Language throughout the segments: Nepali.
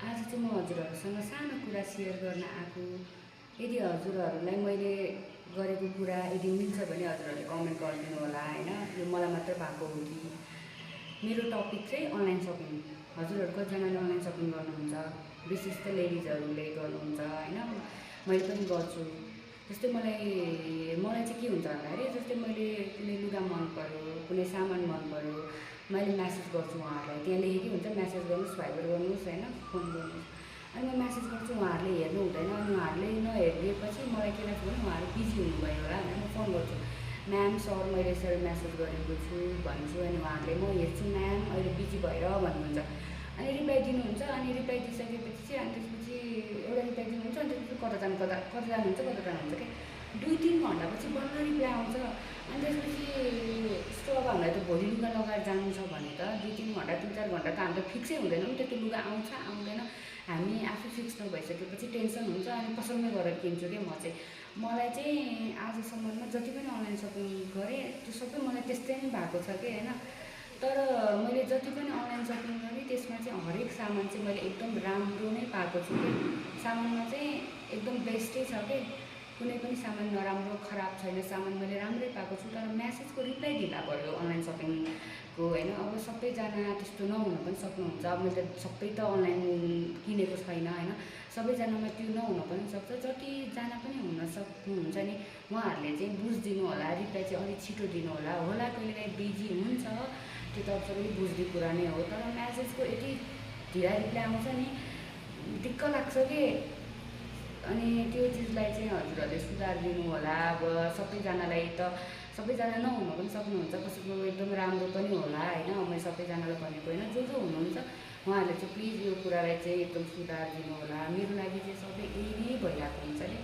आज चाहिँ म हजुरहरूसँग सानो कुरा सेयर गर्न आएको। यदि हजुरहरूलाई मैले गरेको कुरा यदि मिल्छ भने हजुरहरूले कमेन्ट गरिदिनु होला हैन। यो मलाई मात्र भएको हो कि? मेरो टपिक चाहिँ अनलाइन सपिङ। हजुरहरू कतिजनाले अनलाइन सपिङ गर्नुहुन्छ? विशेष त लेडिजहरूले गर्नुहुन्छ हैन। मैले पनि गर्छु। जस्तै मलाई चाहिँ के हुन्छ भन्दाखेरि जस्तै मैले कुनै लुगा मन पर्यो, कुनै सामान मन पर्यो, मैले म्यासेज गर्छु उहाँहरूलाई। त्यहाँ लेखेकै हुन्छ म्यासेज गर्नुहोस्, भाइबर गर्नुहोस् हैन, फोन गर्नुहोस्। अनि म म्यासेज गर्छु, उहाँहरूले हेर्नु हुँदैन। अनि उहाँहरूले नहेरिदिएपछि मलाई के लाग्छ भने उहाँहरू बिजी हुनुभयो होला भनेर म फोन गर्छु। म्याम सर मैले यसरी म्यासेज गरेको छु भन्छु। अनि उहाँहरूले म हेर्छु म्याम अहिले बिजी भएर भन्नुहुन्छ। अनि रिप्लाई दिनुहुन्छ। अनि रिप्लाई दिइसकेपछि चाहिँ अनि त्यसपछि एउटा रिप्लाई दिनुहुन्छ। अनि त्यसपछि कता जानुहुन्छ क्या 2-3 घन्टापछि बल्ल रिप्लाई आउँछ। अनि त्यसपछि यस्तो अब हामीलाई त भोलि लुगा लगाएर जानु छ भने त 2-3 घन्टा 3-4 घन्टा त हाम्रो फिक्सै हुँदैन नि त, त्यो लुगा आउँछ आउँदैन हामी आफै फिक्स नभइसकेपछि टेन्सन हुन्छ। अनि पसलमै गएर किन्छु क्या म चाहिँ। मलाई चाहिँ आजसम्ममा जति पनि अनलाइन सपिङ गरेँ त्यो सबै मलाई त्यस्तै नै भएको छ कि हैन। तर मैले जति पनि अनलाइन सपिङ गरेँ त्यसमा चाहिँ हरेक सामान चाहिँ मैले एकदम राम्रो नै पाएको छु कि। सामानमा चाहिँ एकदम बेस्टै छ कि, कुनै पनि सामान नराम्रो खराब छैन, सामान मैले राम्रै पाएको छु। तर म्यासेजको रिप्लाई ढिला भयो अनलाइन सपिङको हैन। अब सबैजना त्यस्तो नहुन पनि सक्नुहुन्छ। अब मैले त सबै त अनलाइन किनेको छैन हैन। सबैजनामा त्यो नहुन पनि सक्छ। जतिजना पनि हुन सक्नुहुन्छ नि उहाँहरूले चाहिँ बुझिदिनु होला, रिप्लाई चाहिँ अलिक छिटो दिनु होला कहिलेकाहीँ बिजी हुन्छ, त्यो त सबैले बुझ्ने कुरा नै हो। तर म्यासेजको यति ढिला रिप्लाई आउँछ नि दिक्क लाग्छ कि। अनि त्यो चिजलाई चाहिँ हजुरहरूले सुधारिदिनु होला। अब सबैजना नहुन पनि सक्नुहुन्छ, कसैको एकदम राम्रो पनि होला हैन। मैले सबैजनालाई भनेको होइन, जो हुनुहुन्छ उहाँहरूले चाहिँ प्लिज यो कुरालाई चाहिँ एकदम सुधारिदिनु होला। मेरो लागि चाहिँ सधैँ यही नै भइरहेको हुन्छ नि,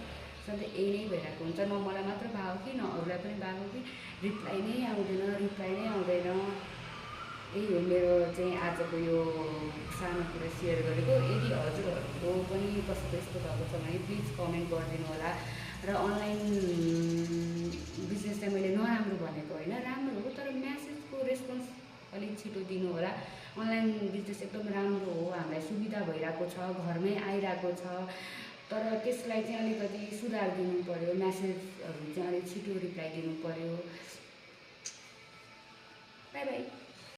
सधैँ यही नै भइरहेको हुन्छ। न मलाई मात्र भएको कि न अरूलाई पनि भएको कि रिप्लाई नै आउँदैन। यही हो मेरो चाहिँ आजको यो सानो कुरा सेयर गरेको। यदि हजुरहरूको पनि कस्तो यस्तो भएको छ भने प्लिज कमेन्ट गरिदिनु होला। र अनलाइन बिजनेसलाई मैले नराम्रो भनेको होइन, राम्रो हो। तर म्यासेजको रेस्पोन्स अलिक छिटो दिनु होला। अनलाइन बिजनेस एकदम राम्रो हो, हामीलाई सुविधा भइरहेको छ, घरमै आइरहेको छ। तर त्यसलाई चाहिँ अलिकति सुधार दिनु पऱ्यो। म्यासेजहरू चाहिँ अलिक छिटो रिप्लाई दिनु पऱ्यो। By by.